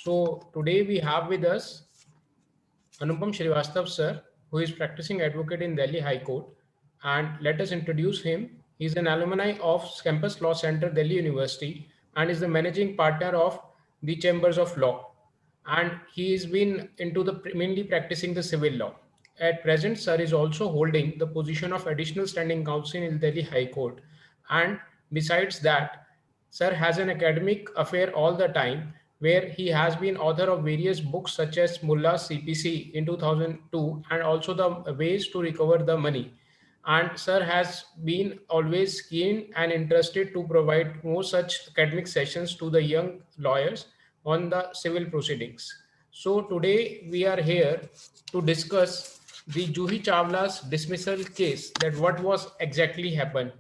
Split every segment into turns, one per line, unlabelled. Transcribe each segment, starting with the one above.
So today we have with us Anupam Srivastav sir, who is practicing advocate in Delhi High Court. And let us introduce him. He is an alumni of Campus Law Center, Delhi University, and is the managing partner of the Chambers of Law. And he has been into the mainly practicing the civil law. At present, sir is also holding the position of additional standing counsel in Delhi High Court. And besides that, sir has an academic affair all the time where he has been author of various books such as Mullah's CPC in 2002 and also the ways to recover the money. And sir has been always keen and interested to provide more such academic sessions to the young lawyers on the civil proceedings. So today we are here to discuss the Juhi Chawla's dismissal case, that what was exactly happened.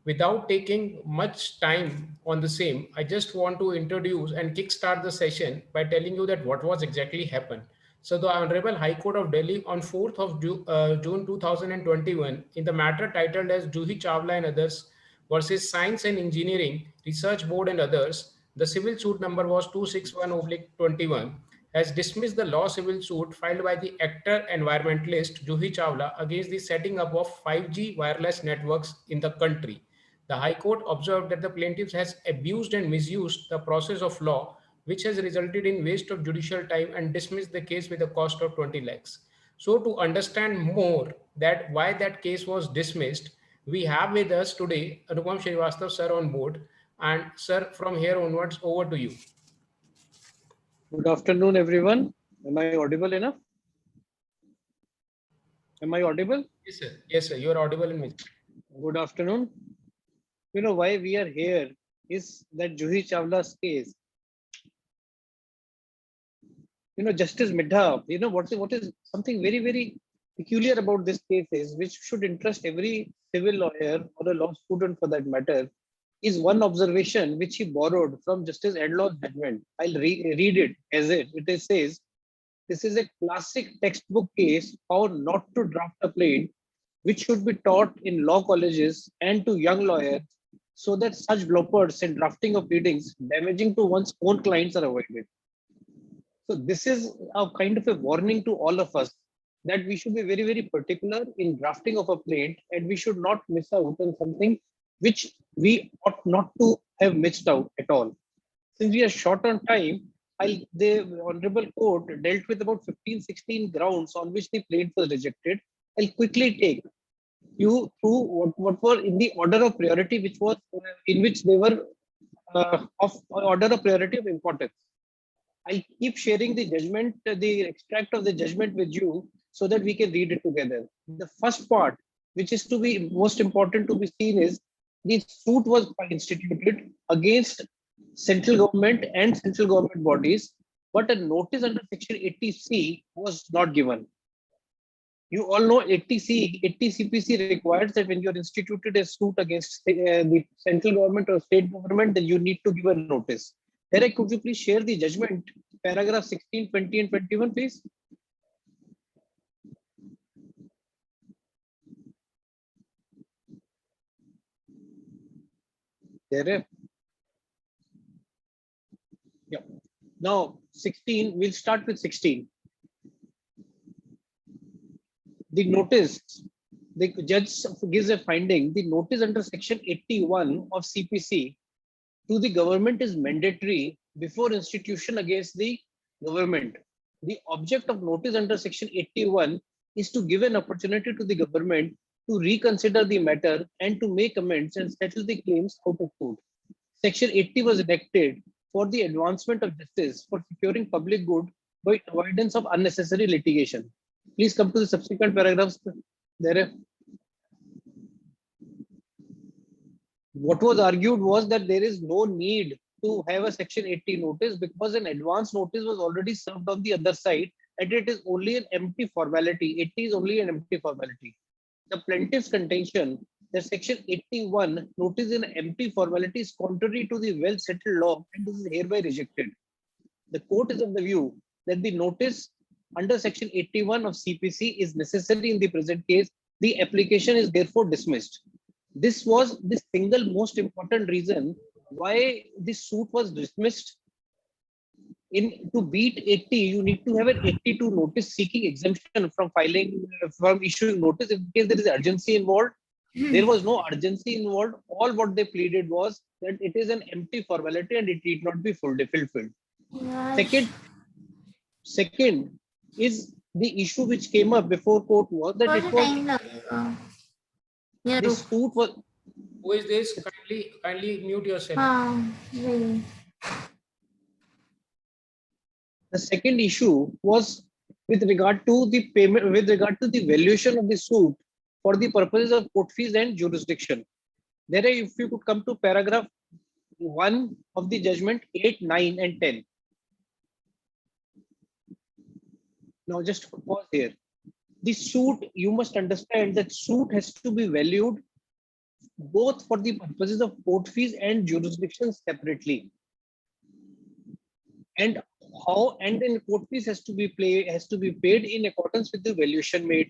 Without taking much time on the same, I just want to introduce and kickstart the session by telling you that what was exactly happened. So the Honorable High Court of Delhi on 4th of June 2021 in the matter titled as Juhi Chawla and others versus Science and Engineering Research Board and others, the civil suit number was 261/21, has dismissed the law civil suit filed by the actor environmentalist Juhi Chawla against the setting up of 5G wireless networks in the country. The High Court observed that the plaintiff has abused and misused the process of law, which has resulted in waste of judicial time, and dismissed the case with a cost of 20 lakhs. So to understand more that why that case was dismissed, we have with us today Anupam Srivastav sir on board. And sir, from here onwards, over to you.
Good afternoon, everyone. Am I audible enough? Am I audible?
Yes, sir. Yes, sir. You are audible in me.
Good afternoon. You know why we are here is that Juhi Chawla's case. Justice Midha, what is something very, very peculiar about this case is, which should interest every civil lawyer or a law student for that matter, is one observation which he borrowed from Justice Edlaw's judgment. I'll read it as it says, this is a classic textbook case found not to draft a plain, which should be taught in law colleges and to young lawyers so that such bloppers in drafting of pleadings damaging to one's own clients are avoided. So this is a kind of a warning to all of us that we should be very, very particular in drafting of a plaint, and we should not miss out on something which we ought not to have missed out at all. Since we are short on time, the Honorable Court dealt with about 15-16 grounds on which the plaint was rejected. I'll quickly take you through what were in the order of priority, which was in which they were of order of priority of importance. I'll keep sharing the judgment, the extract of the judgment with you so that we can read it together. The first part, which is to be most important to be seen, is the suit was instituted against central government and central government bodies, but a notice under section 80C was not given. You all know 80 CPC requires that when you're instituted a suit against the central government or state government, then you need to give a notice. Derek, could you please share the judgment, paragraph 16, 20, and 21, please? Derek? Yeah. Now, 16, we'll start with 16. The notice, the judge gives a finding, the notice under section 81 of CPC to the government is mandatory before institution against the government. The object of notice under section 81 is to give an opportunity to the government to reconsider the matter and to make amends and settle the claims out of court. Section 80 was enacted for the advancement of justice for securing public good by avoidance of unnecessary litigation. Please come to the subsequent paragraphs. There. What was argued was that there is no need to have a section 80 notice because an advance notice was already served on the other side, and it is only an empty formality. 80 is only an empty formality. The plaintiff's contention that section 81 notice in empty formality is contrary to the well settled law and this is hereby rejected. The court is of the view that the notice under section 81 of CPC is necessary in the present case. The application is therefore dismissed. This was the single most important reason why this suit was dismissed to beat 80, you need to have an 82 notice seeking exemption from filing, from issuing notice in case there is urgency involved. There was no urgency involved. All what they pleaded was that it is an empty formality and it need not be fulfilled.
Yes.
Second is the issue which came up before court was that
थोड़ा
it
सा
was
time लगेगा. ये
the
रुक.
suit was
Who is this? Kindly mute yourself.
हाँ, वही.
the second issue was with regard to the payment, with regard to the valuation of the suit for the purposes of court fees and jurisdiction. There, if you could come to paragraph 1 of the judgment, 8, 9, and 10. Now, just pause here. The suit, you must understand that suit has to be valued both for the purposes of court fees and jurisdiction separately. And how, and then court fees has to be paid in accordance with the valuation made.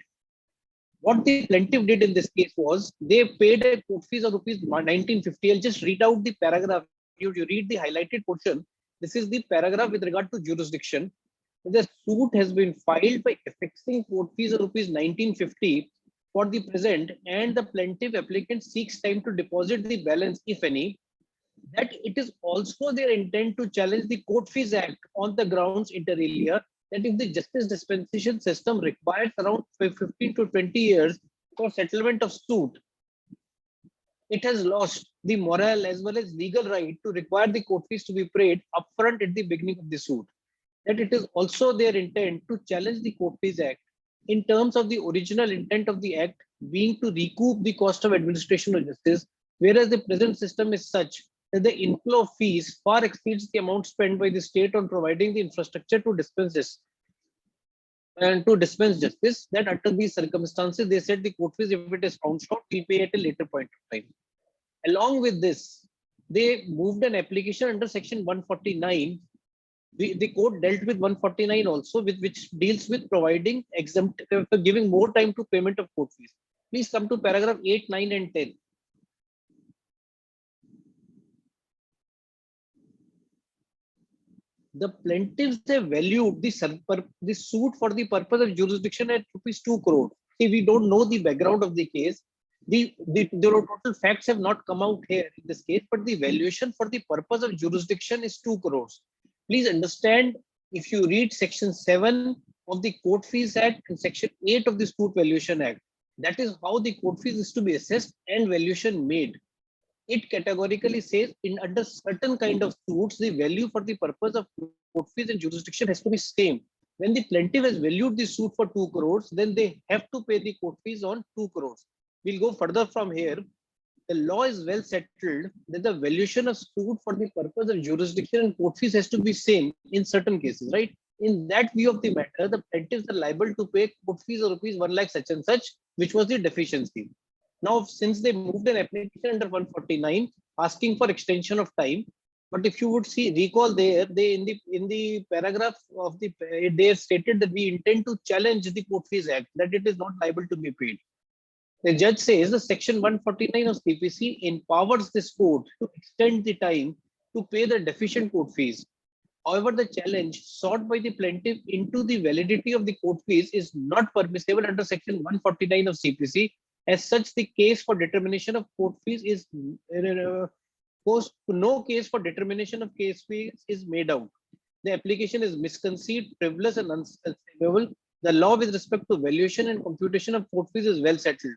What the plaintiff did in this case was they paid a court fees of rupees 1950. I'll just read out the paragraph. You read the highlighted portion. This is the paragraph with regard to jurisdiction. The suit has been filed by affixing court fees of rupees 1950 for the present, and the plaintiff applicant seeks time to deposit the balance, if any. That it is also their intent to challenge the Court Fees Act on the grounds inter alia that if the justice dispensation system requires around 15 to 20 years for settlement of suit, it has lost the moral as well as legal right to require the court fees to be paid upfront at the beginning of the suit. That it is also their intent to challenge the Court Fees Act in terms of the original intent of the act being to recoup the cost of administration of justice, whereas the present system is such that the inflow of fees far exceeds the amount spent by the state on providing the infrastructure to dispense this and to dispense justice. That under these circumstances, they said the court fees, if it is found short, will pay at a later point of time. Along with this, they moved an application under section 149. The court dealt with 149 also, which deals with providing exempt, giving more time to payment of court fees. Please come to paragraph 8, 9, and 10. The plaintiffs have valued the suit for the purpose of jurisdiction at rupees 2 crore. See, we don't know the background of the case. The total facts have not come out here in this case, but the valuation for the purpose of jurisdiction is 2 crores. Please understand, if you read section 7 of the Court Fees Act and section 8 of the Suit Valuation Act, that is how the court fees is to be assessed and valuation made. It categorically says in under certain kind of suits, the value for the purpose of court fees and jurisdiction has to be same. When the plaintiff has valued the suit for 2 crores, then they have to pay the court fees on 2 crores. We'll go further from here. The law is well settled that the valuation of suit for the purpose of jurisdiction and court fees has to be same in certain cases, right? In that view of the matter, the plaintiffs are liable to pay court fees of rupees 1 lakh such and such, which was the deficiency. Now, since they moved an application under 149 asking for extension of time, but if you would recall there, they in the paragraph of they have stated that we intend to challenge the Court Fees Act, that it is not liable to be paid. The judge says the section 149 of CPC empowers this court to extend the time to pay the deficient court fees. However, the challenge sought by the plaintiff into the validity of the court fees is not permissible under section 149 of CPC. As such, the case for determination of court fees is no case for determination of case fees is made out. The application is misconceived, frivolous, and unsustainable. The law with respect to valuation and computation of court fees is well settled.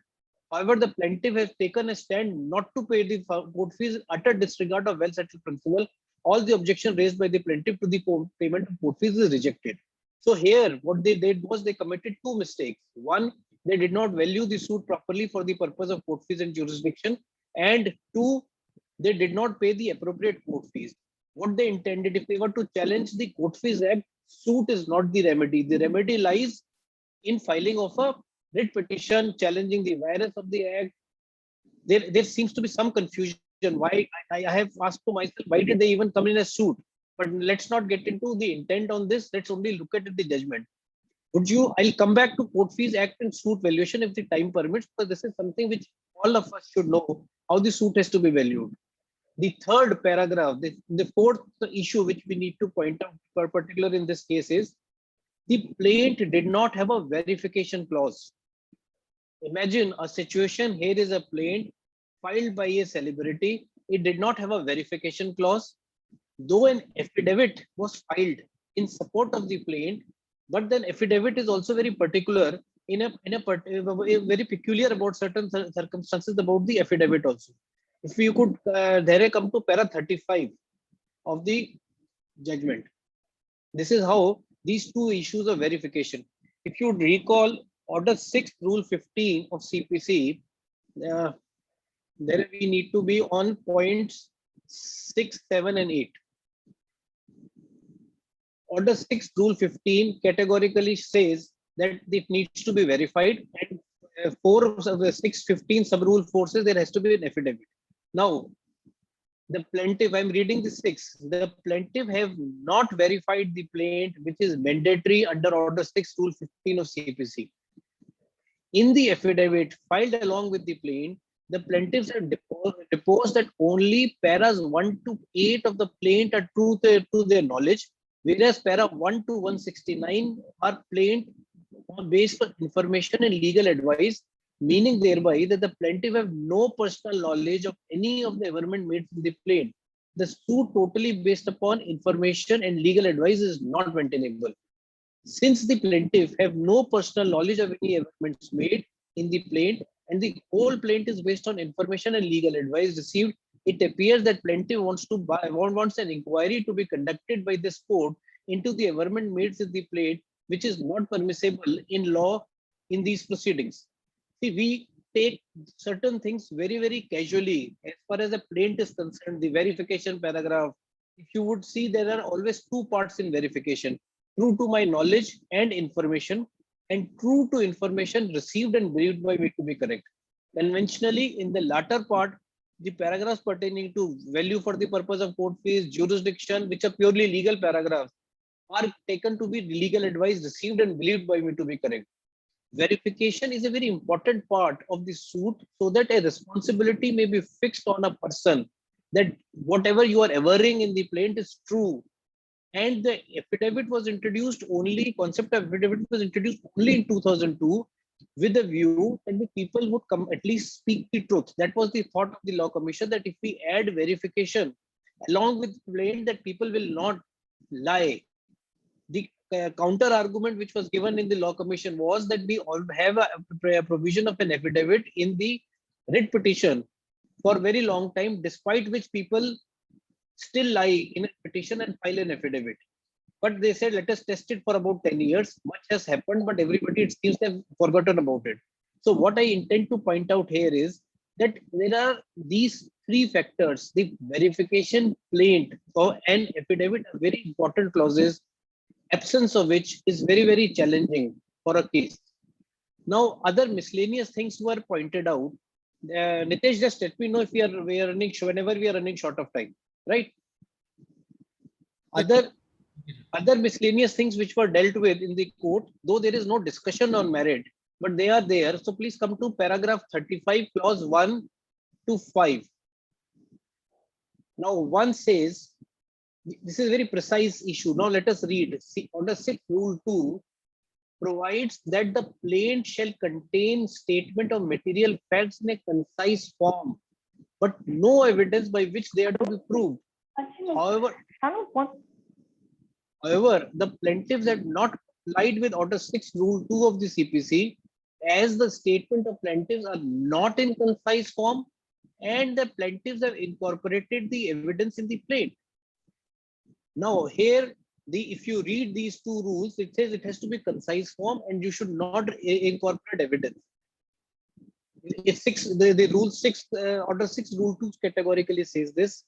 However, the plaintiff has taken a stand not to pay the court fees, utter disregard of well settled principle. All the objection raised by the plaintiff to the payment of court fees is rejected. So here, what they did was they committed two mistakes. One, they did not value the suit properly for the purpose of court fees and jurisdiction. And two, they did not pay the appropriate court fees. What they intended, if they were to challenge the Court Fees Act, suit is not the remedy. The remedy lies in filing of a writ petition challenging the virus of the act. There seems to be some confusion. Why I have asked to myself, why did they even come in a suit? But let's not get into the intent on this. Let's only look at the judgment. I'll come back to Court Fees Act and suit valuation if the time permits, because this is something which all of us should know, how the suit has to be valued. The third paragraph, the fourth issue which we need to point out, particular in this case, is the plaint did not have a verification clause. Imagine a situation, here is a plaint filed by a celebrity. It did not have a verification clause, though an affidavit was filed in support of the plaint, but then affidavit is also very particular very peculiar about certain circumstances about the affidavit also. If you could there come to para 35 of the judgment. This is how these two issues of verification. If you recall order 6 rule 15 of CPC, there we need to be on points 6, 7 and 8. Order 6 rule 15 categorically says that it needs to be verified, and 4 of the 615 sub rule 4 says there has to be an affidavit. Now, the plaintiff, I'm reading the 6, the plaintiff have not verified the plaint, which is mandatory under order 6 rule 15 of CPC. In the affidavit filed along with the plaint, the plaintiffs have deposed that only paras 1 to 8 of the plaint are true to their knowledge, whereas para 1 to 169 are plaint based on information and legal advice, meaning thereby that the plaintiff have no personal knowledge of any of the averment made in the plaint. The suit totally based upon information and legal advice is not maintainable. Since the plaintiff have no personal knowledge of any averments made in the plaint, and the whole plaint is based on information and legal advice received, it appears that plaintiff wants an inquiry to be conducted by this court into the averment made in the plaint, which is not permissible in law in these proceedings. See, we take certain things very, very casually as far as the plaint is concerned. The verification paragraph, if you would see, there are always two parts in verification: true to my knowledge and information, and true to information received and believed by me to be correct. Conventionally, in the latter part, the paragraphs pertaining to value for the purpose of court fees, jurisdiction, which are purely legal paragraphs, are taken to be legal advice received and believed by me to be correct. Verification is a very important part of the suit, so that a responsibility may be fixed on a person that whatever you are averring in the plaint is true. And the affidavit was introduced only, concept of affidavit was introduced only in 2002, with the view that the people would come at least speak the truth. That was the thought of the Law Commission, that if we add verification along with plaint, that people will not lie. The counter argument which was given in the Law Commission was that we all have a provision of an affidavit in the writ petition for a very long time, despite which people still lie in a petition and file an affidavit. But they said, let us test it for about 10 years. Much has happened, but everybody, it seems, have forgotten about it. So what I intend to point out here is that there are these three factors: the verification, plaint, and affidavit are very important clauses, absence of which is very, very challenging for a case. Now, other miscellaneous things were pointed out. Nitesh, just let me know if we are running, whenever we are running short of time, right? Other miscellaneous things which were dealt with in the court, though there is no discussion on merit, but they are there. So please come to paragraph 35, clause 1 to 5. Now, one says, this is a very precise issue. Now let us read. See, order 6 rule 2 provides that the plaint shall contain statement of material facts in a concise form, but no evidence by which they are to be proved. However, the plaintiffs had not complied with order 6 rule 2 of the CPC, as the statement of plaintiffs are not in concise form, and the plaintiffs have incorporated the evidence in the plaint. Now here, if you read these two rules, it says it has to be concise form and you should not incorporate evidence. It's the rule 6, order 6 rule 2 categorically says this.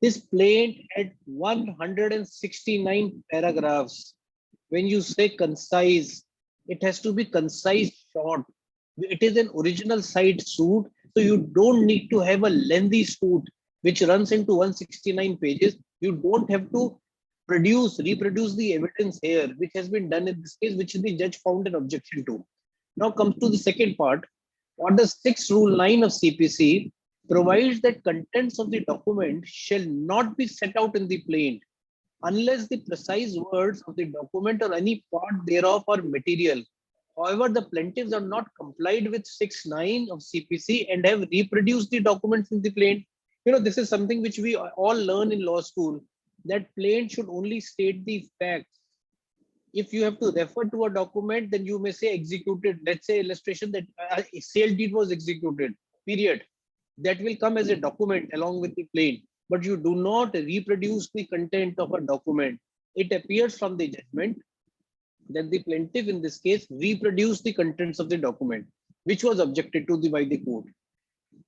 This plaint had 169 paragraphs. When you say concise, it has to be concise, short. It is an original side suit, so you don't need to have a lengthy suit which runs into 169 pages. You don't have to reproduce the evidence here, which has been done in this case, which the judge found an objection to. Now comes to the second part. Order 6 rule 9 of CPC provides that contents of the document shall not be set out in the plaint unless the precise words of the document or any part thereof are material. However, the plaintiffs are not complied with 6(9) of CPC and have reproduced the documents in the plaint. This is something which we all learn in law school, that plaint should only state the facts. If you have to refer to a document, then you may say executed. Let's say illustration that a sale deed was executed, period. That will come as a document along with the plaint, but you do not reproduce the content of a document. It appears from the judgment that the plaintiff in this case reproduced the contents of the document, which was objected to by the court.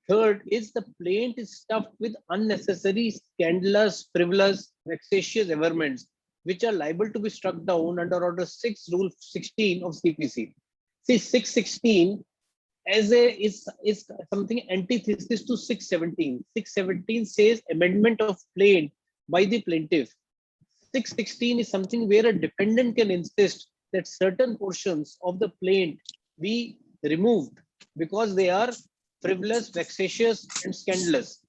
Third is the plaint is stuffed with unnecessary, scandalous, frivolous, vexatious averments, which are liable to be struck down under Order 6, Rule 16 of CPC. See, 616 is something antithesis to 617. 617 says amendment of plaint by the plaintiff. 616 is something where a defendant can insist that certain portions of the plaint be removed because they are frivolous, vexatious, and scandalous.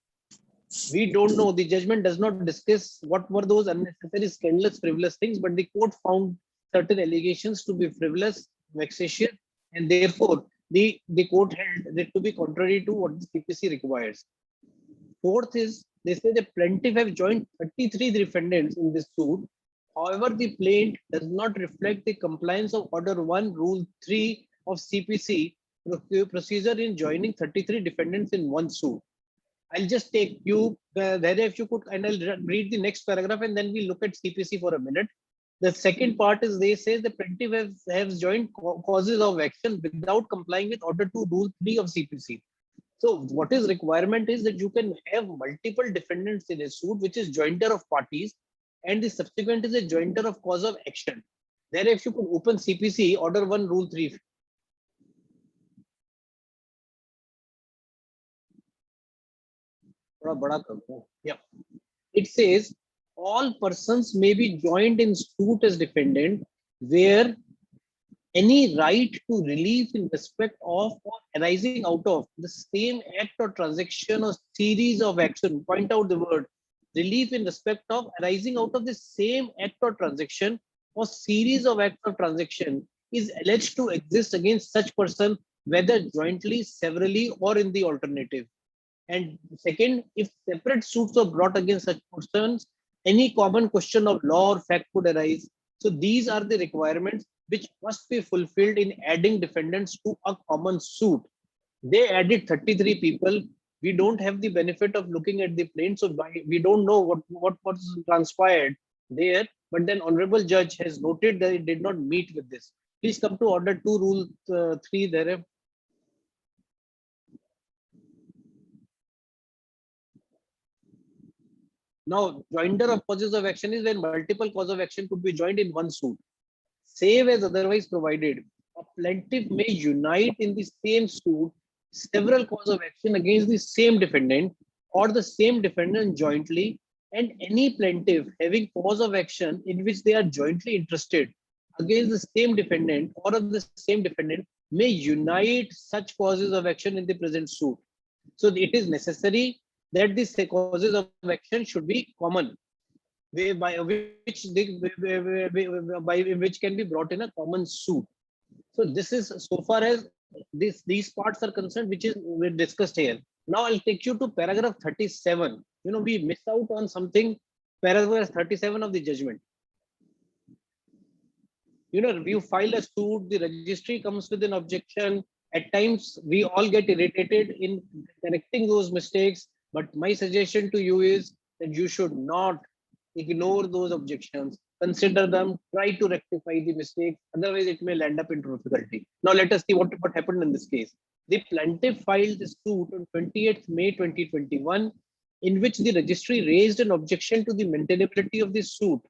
We don't know. The judgment does not discuss what were those unnecessary, scandalous, frivolous things, but the court found certain allegations to be frivolous, vexatious, and therefore the court held it to be contrary to what the CPC requires. Fourth is, they say the plaintiff have joined 33 defendants in this suit. However, the plaint does not reflect the compliance of Order 1, Rule 3 of CPC procedure in joining 33 defendants in one suit. I'll just take you there if you could, and I'll read the next paragraph and then we look at CPC for a minute. The second part is they say the plaintiff has joined causes of action without complying with Order 2, Rule 3 of CPC. So what is requirement is that you can have multiple defendants in a suit, which is jointer of parties, and the subsequent is a jointer of cause of action. There, if you could open CPC Order 1, Rule 3. Yeah. It says all persons may be joined in suit as defendant where any right to relief in respect of or arising out of the same act or transaction or series of action. Point out the word relief in respect of arising out of the same act or transaction or series of acts of transaction is alleged to exist against such person, whether jointly, severally, or in the alternative. And second, if separate suits are brought against such persons, any common question of law or fact could arise. So these are the requirements which must be fulfilled in adding defendants to a common suit. They added 33 people. We don't have the benefit of looking at the plaint, so we don't know what was transpired there. But then honorable judge has noted that it did not meet with this. Please come to Order 2, Rule 3 there. Now, joinder of causes of action is when multiple cause of action could be joined in one suit. Save as otherwise provided, a plaintiff may unite in the same suit several cause of action against the same defendant or the same defendant jointly, and any plaintiff having cause of action in which they are jointly interested against the same defendant or of the same defendant may unite such causes of action in the present suit. So it is necessary that these causes of action should be common, by which can be brought in a common suit. So this is so far as these parts are concerned, which is we discussed here. Now I'll take you to paragraph 37. We miss out on something. Paragraph 37 of the judgment. You file a suit, the registry comes with an objection. At times we all get irritated in correcting those mistakes. But my suggestion to you is that you should not ignore those objections, consider them, try to rectify the mistakes. Otherwise, it may land up in difficulty. Now, let us see what happened in this case. The plaintiff filed the suit on 28th May 2021, in which the registry raised an objection to the maintainability of the suit.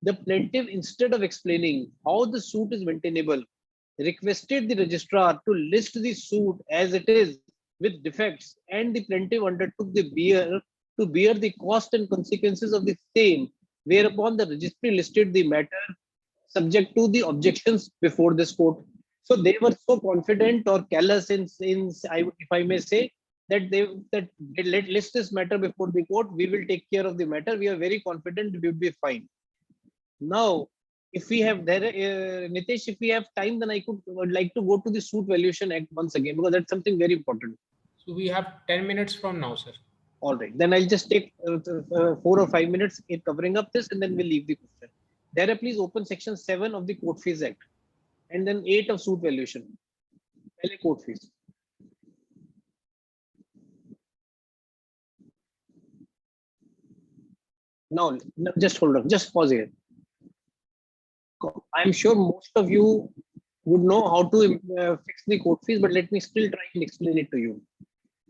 The plaintiff, instead of explaining how the suit is maintainable, requested the registrar to list the suit as it is with defects, and the plaintiff undertook to bear the cost and consequences of the same, whereupon the registry listed the matter subject to the objections before this court. So they were so confident or callous if I may say, that let's this matter before the court. We will take care of the matter. We are very confident we will be fine. Now, if we have there, Nitesh, if we have time, then would like to go to the Suit Valuation Act once again, because that's something very important.
So we have 10 minutes from now, sir.
All right, then I'll just take 4 or 5 minutes in covering up this, and then we'll leave the question. There, please open section 7 of the Court Fees Act, and then 8 of Suit Valuation. Court fees. Now, just hold on, just pause here. I'm sure most of you would know how to fix the court fees, but let me still try and explain it to you.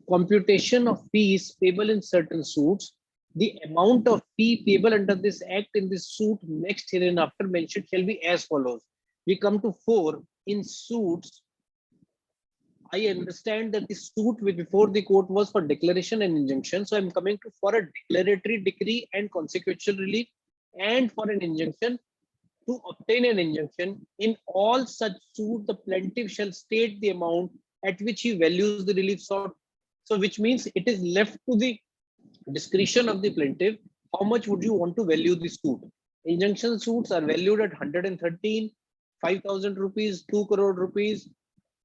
Computation of fees payable in certain suits. The amount of fee payable under this act in this suit next hereinafter mentioned shall be as follows. We come to 4. In suits, I understand that the suit before the court was for declaration and injunction. So I'm coming to for a declaratory decree and consequential relief, and for an injunction. To obtain an injunction, in all such suit, the plaintiff shall state the amount at which he values the relief sought. So which means it is left to the discretion of the plaintiff. How much would you want to value the suit? Injunction suits are valued at 113, 5,000 rupees, 2 crore rupees,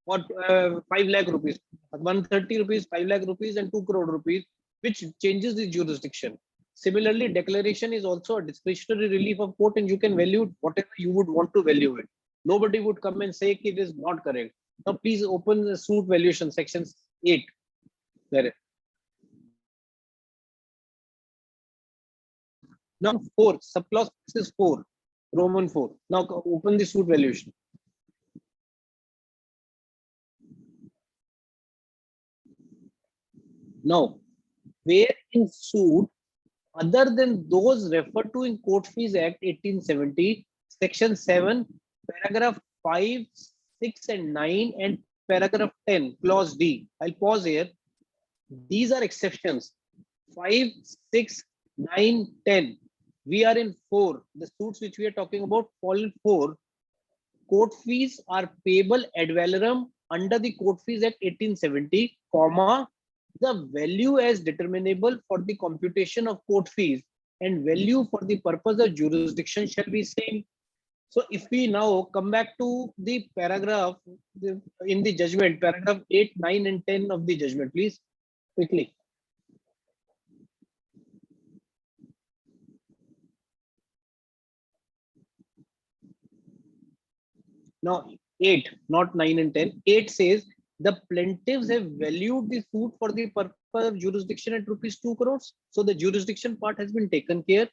or 5 lakh rupees, 130 rupees, 5 lakh rupees, and 2 crore rupees, which changes the jurisdiction. Similarly, declaration is also a discretionary relief of court, and you can value whatever you would want to value it. Nobody would come and say it is not correct. Now, please open the suit valuation section 8. There. Now 4, subclause is 4, Roman 4. Now open the suit valuation. Now, where in suit, other than those referred to in Court Fees Act 1870, Section 7, Paragraph 5, 6, and 9, and Paragraph 10, Clause D. I'll pause here. These are exceptions. 5, 6, 9, 10. We are in 4. The suits which we are talking about fall in 4. Court fees are payable ad valorem under the Court Fees Act 1870, comma, the value as determinable for the computation of court fees and value for the purpose of jurisdiction shall be same. So if we now come back to the paragraph in the judgment, paragraph 8, 9, and 10 of the judgment, please, quickly. Now 8, not 9 and 10. 8 says the plaintiffs have valued the suit for the purpose of jurisdiction at rupees 2 crores. So the jurisdiction part has been taken care.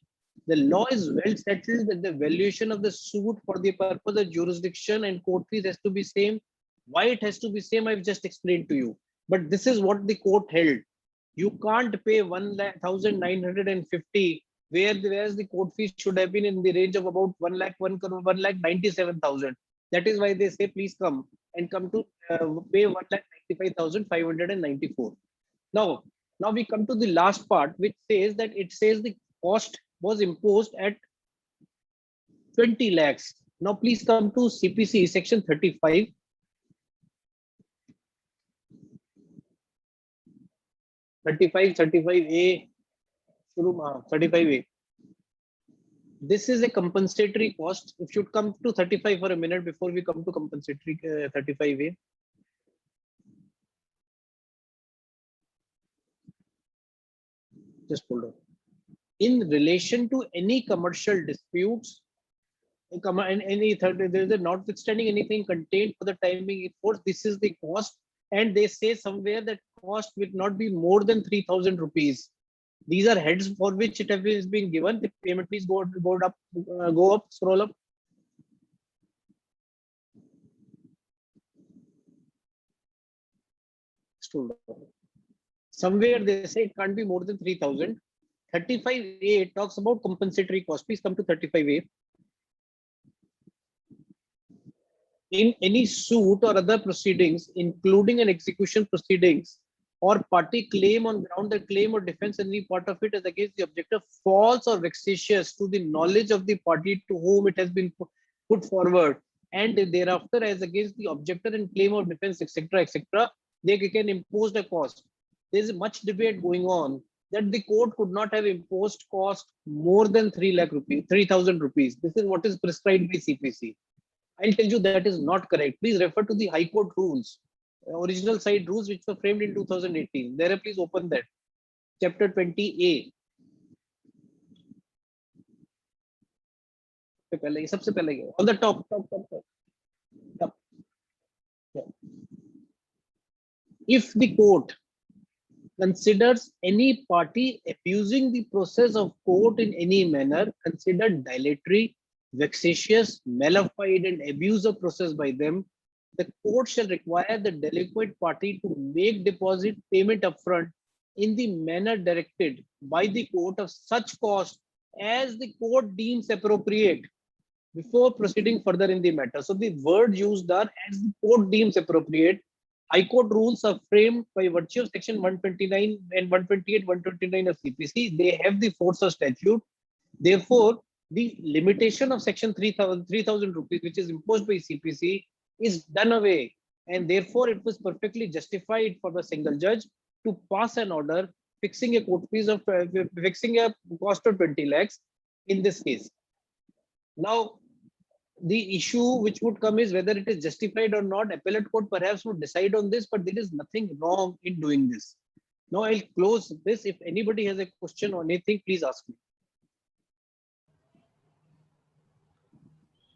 The law is well settled that the valuation of the suit for the purpose of jurisdiction and court fees has to be same. Why it has to be same, I've just explained to you. But this is what the court held. You can't pay 1,950, whereas the court fees should have been in the range of about 1,97,000. That is why they say, please come and come to pay 1,95,594. Now we come to the last part, which says that it says the cost was imposed at 20 lakhs. Now please come to CPC section 35. A, 35A. This is a compensatory cost. If you come to 35 for a minute before we come to compensatory 35A. Just hold on. In relation to any commercial disputes, and any third, there is a notwithstanding anything contained for the time being in force, this is the cost. And they say somewhere that cost will not be more than 3,000 rupees. These are heads for which it has been given. The payment, please go up, scroll up. Somewhere they say it can't be more than 3,000. 35A talks about compensatory cost. Please come to 35A. In any suit or other proceedings, including an execution proceedings, or party claim on ground that claim or defense any part of it as against the objector false or vexatious to the knowledge of the party to whom it has been put forward, and thereafter as against the objector and claim or defense, etc., etc., they can impose the cost. there's much debate going on that the court could not have imposed cost more than 3 lakh rupees, 3,000 rupees. This is what is prescribed by CPC. I'll tell you that is not correct. Please refer to the High Court rules, original side rules which were framed in 2018. There, please open that. Chapter 20A. सबसे पहले on the top. Yeah. If the court considers any party abusing the process of court in any manner, considered dilatory, vexatious, malafide, and abuse of process by them, the court shall require the delinquent party to make deposit payment upfront in the manner directed by the court of such cost as the court deems appropriate before proceeding further in the matter. So the word used are as the court deems appropriate. High Court rules are framed by virtue of section 129 and 128, 129 of CPC. They have the force of statute. Therefore, the limitation of section 3,000 rupees, which is imposed by CPC, is done away. And therefore, it was perfectly justified for the single judge to pass an order fixing a court fees of fixing a cost of 20 lakhs in this case. Now, the issue which would come is whether it is justified or not. Appellate court perhaps would decide on this, but there is nothing wrong in doing this. Now I'll close this. If anybody has a question or anything, please ask me.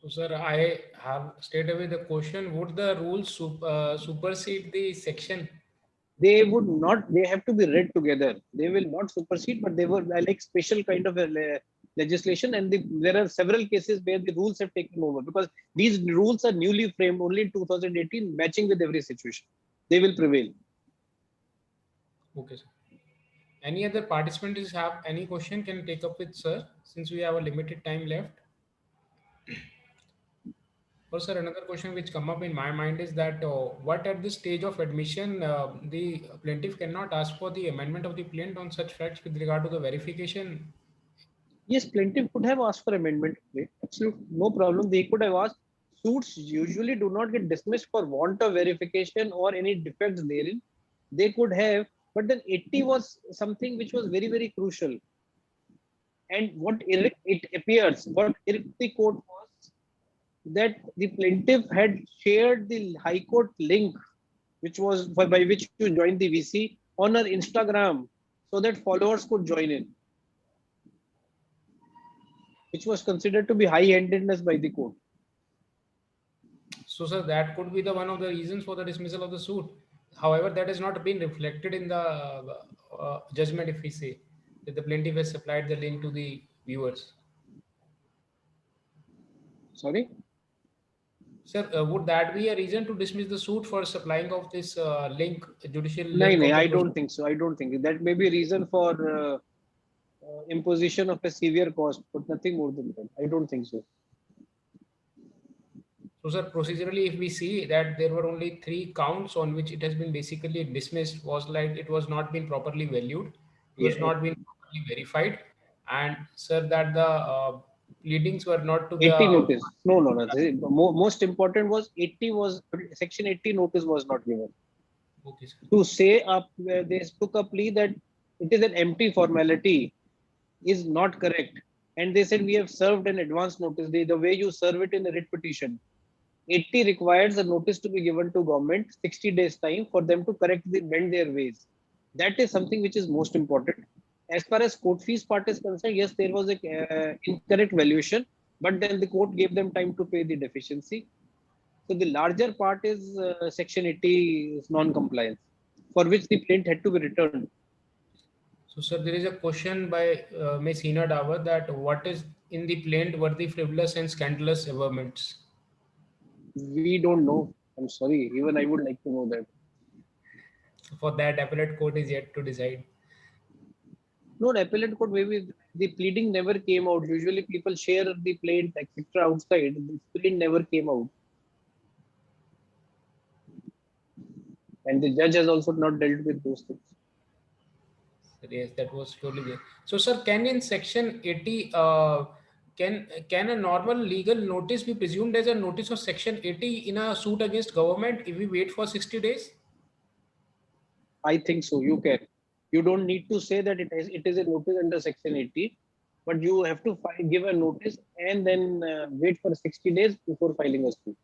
So, sir, I have straight away the question: would the rules supersede the section?
They would not. They have to be read together. They will not supersede, but they were like special kind of a legislation, and there are several cases where the rules have taken over because these rules are newly framed only in 2018, matching with every situation. They will prevail.
Okay, sir. Any other participants have any question can take up with sir, since we have a limited time left. Or sir, another question which come up in my mind is that what at this stage of admission the plaintiff cannot ask for the amendment of the plaint on such facts with regard to the verification.
Yes, plaintiff could have asked for amendment. Absolutely no problem. They could have asked. Suits usually do not get dismissed for want of verification or any defects therein. They could have, but then 80 was something which was very, very crucial. And what it appears, what the court was that the plaintiff had shared the High Court link, which was by which you joined the VC on her Instagram, so that followers could join in, which was considered to be high-handedness by the court.
So, sir, that could be the one of the reasons for the dismissal of the suit. However, that has not been reflected in the judgment if we say that the plaintiff has supplied the link to the viewers.
Sorry?
Sir, would that be a reason to dismiss the suit for supplying of this link, judicial
No,
link?
I don't think so. I don't think that may be a reason for imposition of a severe cost, but nothing more than that. I don't think so.
So, sir, procedurally, if we see that there were only 3 counts on which it has been basically dismissed, was like it was not been properly valued, it was not been properly verified, and sir, that the pleadings were not to
80
the
notice. No. Most important was 80 was section 80 notice was not given.
Okay, sir.
To say up where they took a plea that it is an empty formality is not correct. And they said we have served an advance notice. The way you serve it in a writ petition. 80 requires a notice to be given to government 60 days time for them to bend their ways. That is something which is most important. As far as court fees part is concerned, yes, there was a incorrect valuation, but then the court gave them time to pay the deficiency. So the larger part is section 80 non-compliance, for which the plaint had to be returned.
So, sir, there is a question by Ms. Hina Dawar that what is in the plaint were the frivolous and scandalous averments?
We don't know. I'm sorry. Even I would like to know that.
For that, appellate court is yet to decide.
No, appellate court, maybe the pleading never came out. Usually people share the plaint, etc. outside. The pleading never came out. And the judge has also not dealt with those things.
Yes, that was surely there. So, sir, can in section 80, can a normal legal notice be presumed as a notice of section 80 in a suit against government if we wait for 60 days?
I think so. You can. You don't need to say that it is a notice under Section 80, but you have to give a notice and then wait for 60 days before filing a suit.